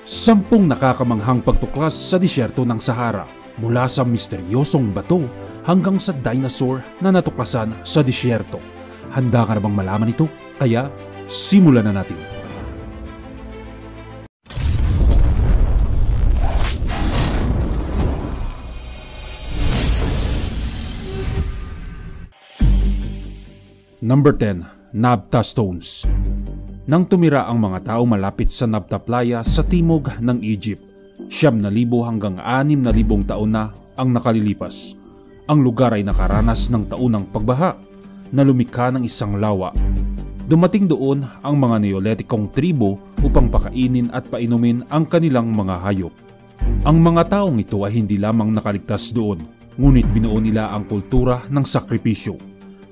Sampung nakakamanghang pagtuklas sa disyerto ng Sahara, mula sa misteryosong bato hanggang sa dinosaur na natuklasan sa disyerto. Handa ka na bang malaman ito? Kaya simulan na natin. Number 10. Nabta Stones. Nang tumira ang mga tao malapit sa Nabta Playa sa timog ng Egypt, 7,000 hanggang 6,000 taon na ang nakalilipas. Ang lugar ay nakaranas ng taunang pagbaha na lumikha ng isang lawa. Dumating doon ang mga Neolitikong tribo upang pakainin at painumin ang kanilang mga hayop. Ang mga taong ito ay hindi lamang nakaligtas doon, ngunit binuo nila ang kultura ng sakripisyo.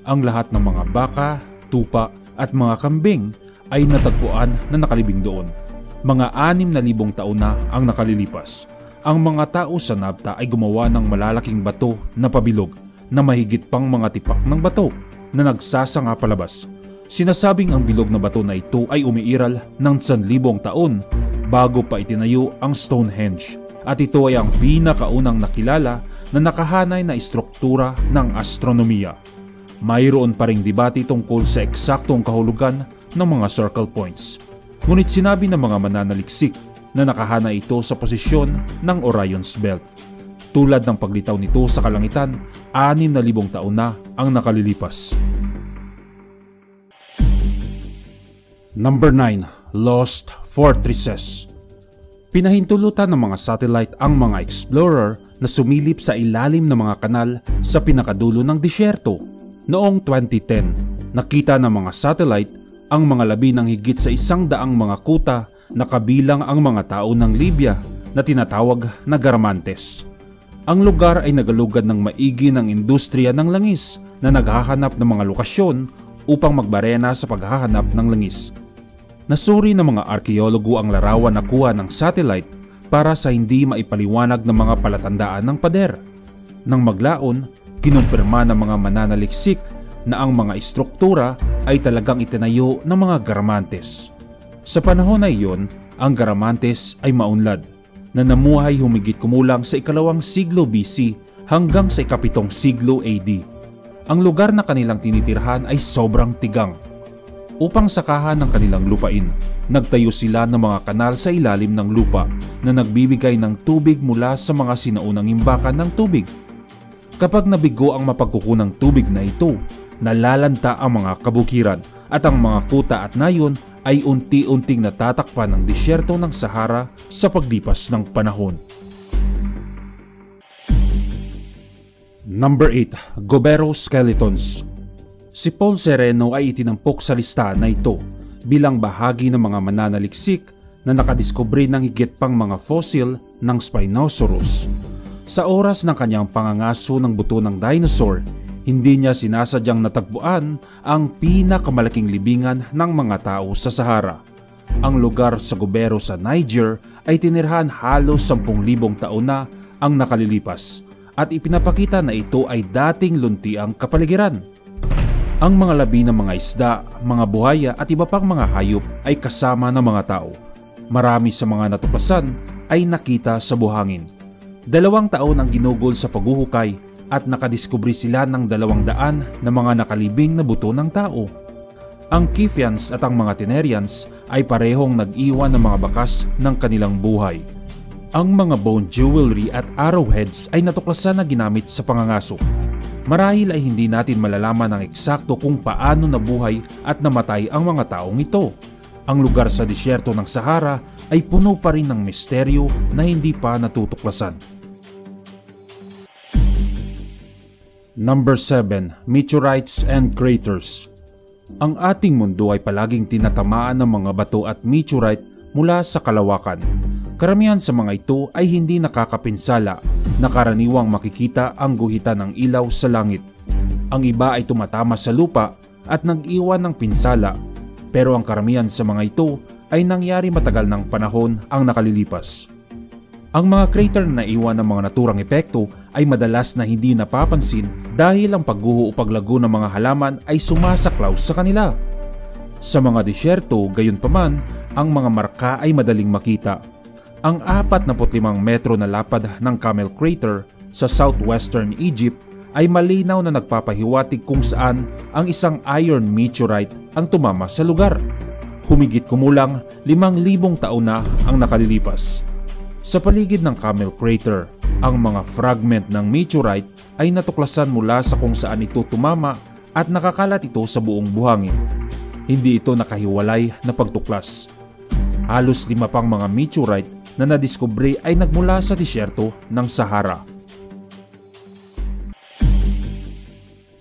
Ang lahat ng mga baka, tupa at mga kambing ay natagpuan na nakalibing doon. Mga 6,000 taon na ang nakalilipas. Ang mga tao sa Nabta ay gumawa ng malalaking bato na pabilog na mahigit pang mga tipak ng bato na nagsasanga palabas. Sinasabing ang bilog na bato na ito ay umiiral ng 1,000 taon bago pa itinayo ang Stonehenge. At ito ay ang pinakaunang nakilala na nakahanay na istruktura ng astronomiya. Mayroon pa ring debate tungkol sa eksaktong kahulugan ng mga circle points. Ngunit sinabi ng mga mananaliksik na nakahana ito sa posisyon ng Orion's Belt. Tulad ng paglitaw nito sa kalangitan, 6,000 taon na ang nakalilipas. Number 9. Lost Fortresses. Pinahintulutan ng mga satellite ang mga explorer na sumilip sa ilalim ng mga kanal sa pinakadulo ng disyerto. Noong 2010, nakita ng mga satellite ang mga labi ng higit sa 100 mga kuta na kabilang ang mga tao ng Libya na tinatawag na Garamantes. Ang lugar ay nagalugad ng maigi ng industriya ng langis na naghahanap ng mga lokasyon upang magbarena sa paghahanap ng langis. Nasuri ng mga arkeologo ang larawan na kuha ng satellite para sa hindi maipaliwanag ng mga palatandaan ng pader. Nang maglaon, kinumpirma ng mga mananaliksik na ang mga istruktura ay talagang itinayo ng mga Garamantes. Sa panahon na iyon, ang Garamantes ay maunlad na namuhay humigit kumulang sa ika-2 siglo BC hanggang sa ika-7 siglo AD. Ang lugar na kanilang tinitirhan ay sobrang tigang. Upang sakahan ng kanilang lupain, nagtayo sila ng mga kanal sa ilalim ng lupa na nagbibigay ng tubig mula sa mga sinaunang imbakan ng tubig. Kapag nabigo ang mapagkukunang tubig na ito, nalalanta ang mga kabukiran at ang mga kuta at nayon ay unti-unting natatakpan ng disyerto ng Sahara sa paglipas ng panahon. Number 8. Gobero Skeletons. Si Paul Sereno ay itinampok sa listahan na ito bilang bahagi ng mga mananaliksik na nakadiskubre ng higit pang mga fossil ng Spinosaurus. Sa oras ng kanyang pangangaso ng buto ng dinosaur, hindi niya sinasadyang natagpuan ang pinakamalaking libingan ng mga tao sa Sahara. Ang lugar sa Gobero sa Niger ay tinirhan halos 10,000 taon na ang nakalilipas at ipinapakita na ito ay dating luntiang kapaligiran. Ang mga labi ng mga isda, mga buhaya at iba pang mga hayop ay kasama ng mga tao. Marami sa mga natuklasan ay nakita sa buhangin. 2 taon ang ginugol sa paghuhukay at nakadiskubre sila ng 200 na mga nakalibing na buto ng tao. Ang Kiphians at ang mga Tenerians ay parehong nag-iwan ng mga bakas ng kanilang buhay. Ang mga bone jewelry at arrowheads ay natuklasan na ginamit sa pangangaso. Marahil ay hindi natin malalaman ng eksakto kung paano nabuhay at namatay ang mga taong ito. Ang lugar sa disyerto ng Sahara ay puno pa rin ng misteryo na hindi pa natutuklasan. Number 7. Meteorites and Craters. Ang ating mundo ay palaging tinatamaan ng mga bato at meteorite mula sa kalawakan. Karamihan sa mga ito ay hindi nakakapinsala na karaniwang makikita ang guhitan ng ilaw sa langit. Ang iba ay tumatama sa lupa at nag-iwan ng pinsala, pero ang karamihan sa mga ito ay nangyari matagal ng panahon ang nakalilipas. Ang mga crater na naiwan ng mga naturang epekto ay madalas na hindi napapansin dahil ang pagguho o paglago ng mga halaman ay sumasaklaw sa kanila. Sa mga disyerto, gayunpaman, ang mga marka ay madaling makita. Ang 45 metro na lapad ng Camel Crater sa southwestern Egypt ay malinaw na nagpapahiwatig kung saan ang isang iron meteorite ang tumama sa lugar. Humigit kumulang 5,000 taon na ang nakalilipas. Sa paligid ng Camel Crater, ang mga fragment ng meteorite ay natuklasan mula sa kung saan ito tumama at nakakalat ito sa buong buhangin. Hindi ito nakahiwalay na pagtuklas. Halos 5 pang mga meteorite na nadiskubre ay nagmula sa disyerto ng Sahara.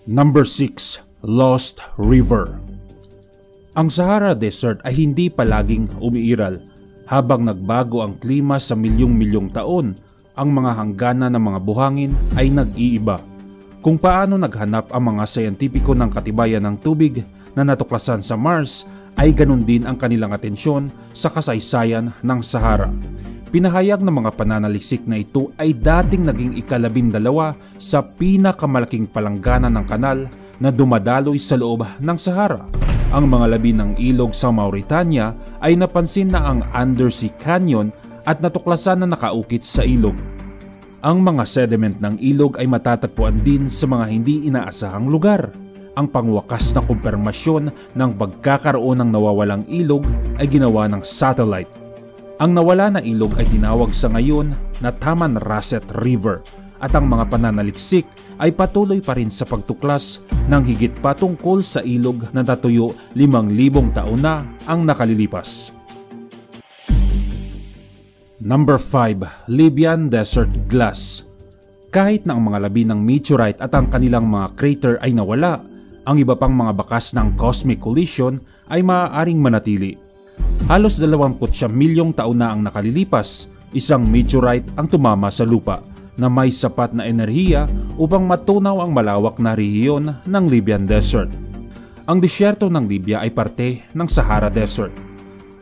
Number 6. Lost River. Ang Sahara Desert ay hindi palaging umiiral. Habang nagbago ang klima sa milyong-milyong taon, ang mga hangganan ng mga buhangin ay nag-iiba. Kung paano naghanap ang mga siyentipiko ng katibayan ng tubig na natuklasan sa Mars, ay ganun din ang kanilang atensyon sa kasaysayan ng Sahara. Pinahayag ng mga pananaliksik na ito ay dating naging ika-12 sa pinakamalaking palanggana ng kanal na dumadaloy sa loob ng Sahara. Ang mga labi ng ilog sa Mauritania ay napansin na ang undersea canyon at natuklasan na nakaukit sa ilog. Ang mga sediment ng ilog ay matatagpuan din sa mga hindi inaasahang lugar. Ang pangwakas na kumpirmasyon ng pagkakaroon ng nawawalang ilog ay ginawa ng satellite. Ang nawala na ilog ay tinawag sa ngayon na Taman Rasset River at ang mga pananaliksik ay patuloy pa rin sa pagtuklas ng higit pa tungkol sa ilog na natuyo 5,000 taon na ang nakalilipas. Number 5. Libyan Desert Glass. Kahit na ang mga labi ng meteorite at ang kanilang mga crater ay nawala, ang iba pang mga bakas ng cosmic collision ay maaaring manatili. Halos 29 milyong taon na ang nakalilipas, isang meteorite ang tumama sa lupa na may sapat na enerhiya upang matunaw ang malawak na rehiyon ng Libyan Desert. Ang disyerto ng Libya ay parte ng Sahara Desert.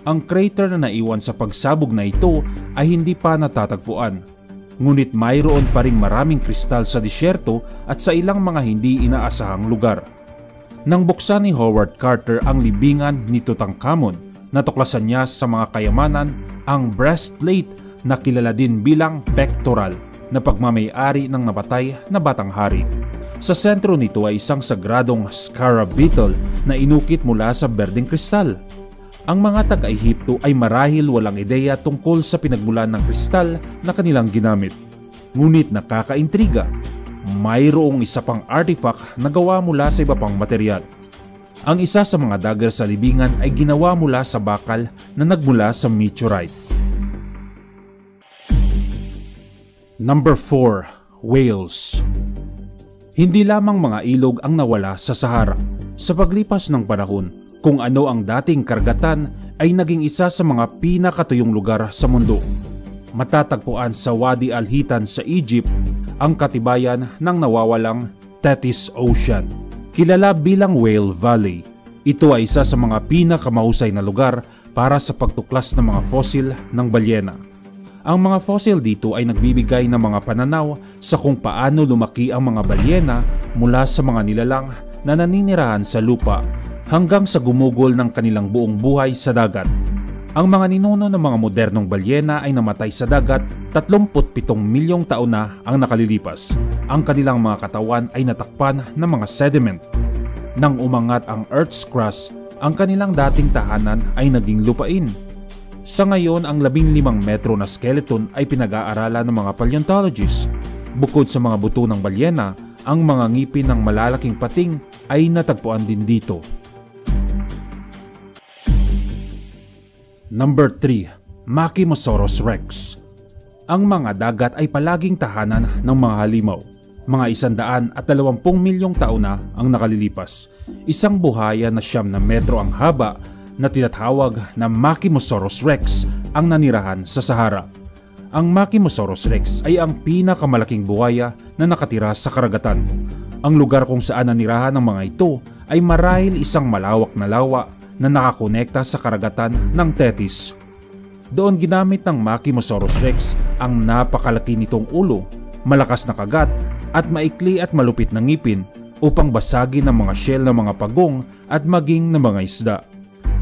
Ang crater na naiwan sa pagsabog na ito ay hindi pa natatagpuan. Ngunit mayroon pa ring maraming kristal sa disyerto at sa ilang mga hindi inaasahang lugar. Nang buksan ni Howard Carter ang libingan ni Tutankhamun, natuklasan niya sa mga kayamanan ang breastplate na kilala din bilang pectoral na pagmamay-ari ng napatay na batang hari. Sa sentro nito ay isang sagradong scarab beetle na inukit mula sa berdeng kristal. Ang mga taga-Ehipto ay marahil walang ideya tungkol sa pinagmulan ng kristal na kanilang ginamit. Ngunit nakakaintriga, mayroong isa pang artifact na gawa mula sa iba pang material. Ang isa sa mga dagger sa libingan ay ginawa mula sa bakal na nagmula sa meteorite. Number 4. Whales. Hindi lamang mga ilog ang nawala sa Sahara. Sa paglipas ng panahon, kung ano ang dating karagatan ay naging isa sa mga pinakatuyong lugar sa mundo. Matatagpuan sa Wadi al-Hitan sa Egypt ang katibayan ng nawawalang Tethys Ocean, kilala bilang Whale Valley. Ito ay isa sa mga pinakamahusay na lugar para sa pagtuklas ng mga fossil ng balyena. Ang mga fossil dito ay nagbibigay ng mga pananaw sa kung paano lumaki ang mga balyena mula sa mga nilalang na naninirahan sa lupa hanggang sa gumugol ng kanilang buong buhay sa dagat. Ang mga ninuno ng mga modernong balyena ay namatay sa dagat 37 milyong taon na ang nakalilipas. Ang kanilang mga katawan ay natakpan ng mga sediment. Nang umangat ang Earth's crust, ang kanilang dating tahanan ay naging lupain. Sa ngayon, ang 15 metro na skeleton ay pinag-aaralan ng mga paleontologists. Bukod sa mga buto ng balyena, ang mga ngipin ng malalaking pating ay natagpuan din dito. Number 3. Machimosaurus Rex. Ang mga dagat ay palaging tahanan ng mga halimaw. Mga 120 milyong taon na ang nakalilipas. Isang buhaya na 9 metro ang haba na tinatawag na Machimosaurus Rex ang nanirahan sa Sahara. Ang Machimosaurus Rex ay ang pinakamalaking buhaya na nakatira sa karagatan. Ang lugar kung saan nanirahan ng mga ito ay marahil isang malawak na lawa na nakakonekta sa karagatan ng Tethys. Doon ginamit ng Machimosaurus Rex ang napakalaki nitong ulo, malakas na kagat at maikli at malupit na ngipin upang basagin ang mga shell ng mga pagong at maging ng mga isda.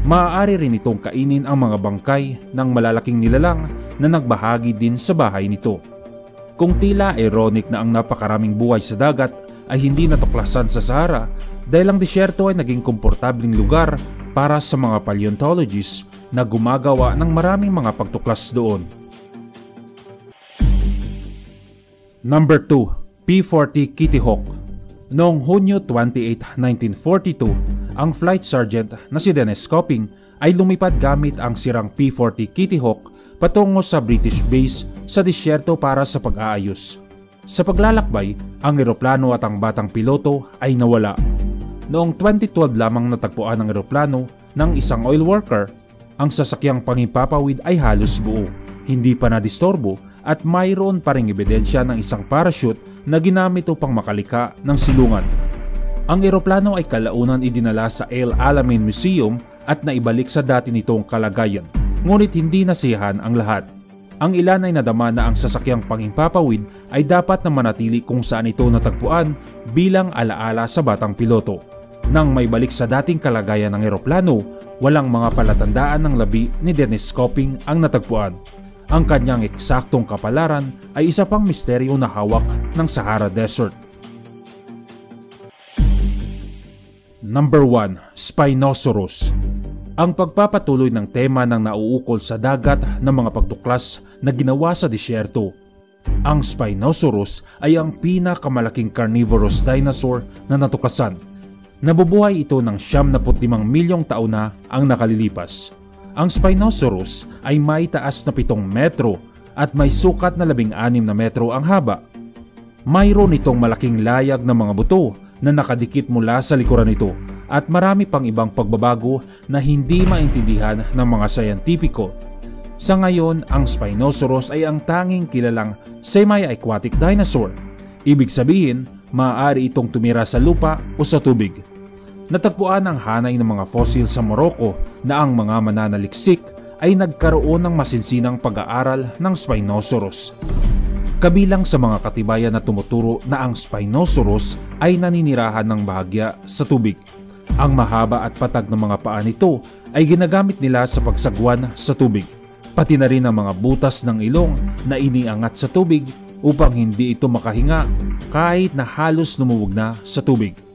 Maaari rin itong kainin ang mga bangkay ng malalaking nilalang na nagbahagi din sa bahay nito. Kung tila ironic na ang napakaraming buhay sa dagat ay hindi natuklasan sa Sahara dahil ang disyerto ay naging komportabling lugar para sa mga paleontologists na gumagawa ng maraming mga pagtuklas doon. Number 2. P-40 Kitty Hawk. Noong Hunyo 28, 1942, ang flight sergeant na si Dennis Copping ay lumipad gamit ang sirang P-40 Kitty Hawk patungo sa British base sa disyerto para sa pag-aayos. Sa paglalakbay, ang eroplano at ang batang piloto ay nawala. Noong 2012 lamang natagpuan ang eroplano ng isang oil worker. Ang sasakyang panghimpapawid ay halos buo, hindi pa nadistorbo at mayroon pa ring ebidensya ng isang parachute na ginamit upang makalika ng silungan. Ang eroplano ay kalaunan idinala sa El Alamein Museum at naibalik sa dati nitong kalagayan, ngunit hindi nasiyahan ang lahat. Ang ilan ay nadama na ang sasakyang panghimpapawid ay dapat na manatili kung saan ito natagpuan bilang alaala sa batang piloto. Nang may balik sa dating kalagayan ng eroplano, walang mga palatandaan ng labi ni Dennis Copping ang natagpuan. Ang kanyang eksaktong kapalaran ay isa pang misteryo na hawak ng Sahara Desert. Number 1. Spinosaurus. Ang pagpapatuloy ng tema ng nauukol sa dagat ng mga pagtuklas na ginawa sa disyerto. Ang Spinosaurus ay ang pinakamalaking carnivorous dinosaur na natuklasan. Nabubuhay ito ng 75 milyong taon na ang nakalilipas. Ang Spinosaurus ay may taas na 7 metro at may sukat na 16 na metro ang haba. Mayroon itong malaking layag ng mga buto na nakadikit mula sa likuran nito at marami pang ibang pagbabago na hindi maintindihan ng mga sayantipiko. Sa ngayon, ang Spinosaurus ay ang tanging kilalang semi-aquatic dinosaur. Ibig sabihin, maaari itong tumira sa lupa o sa tubig. Natagpuan ang hanay ng mga fossil sa Morocco na ang mga mananaliksik ay nagkaroon ng masinsinang pag-aaral ng Spinosaurus. Kabilang sa mga katibayan na tumuturo na ang Spinosaurus ay naninirahan ng bahagya sa tubig. Ang mahaba at patag na mga paa nito ay ginagamit nila sa pagsagwan sa tubig, pati na rin ang mga butas ng ilong na iniangat sa tubig upang hindi ito makahinga kahit na halos lumuwag na sa tubig.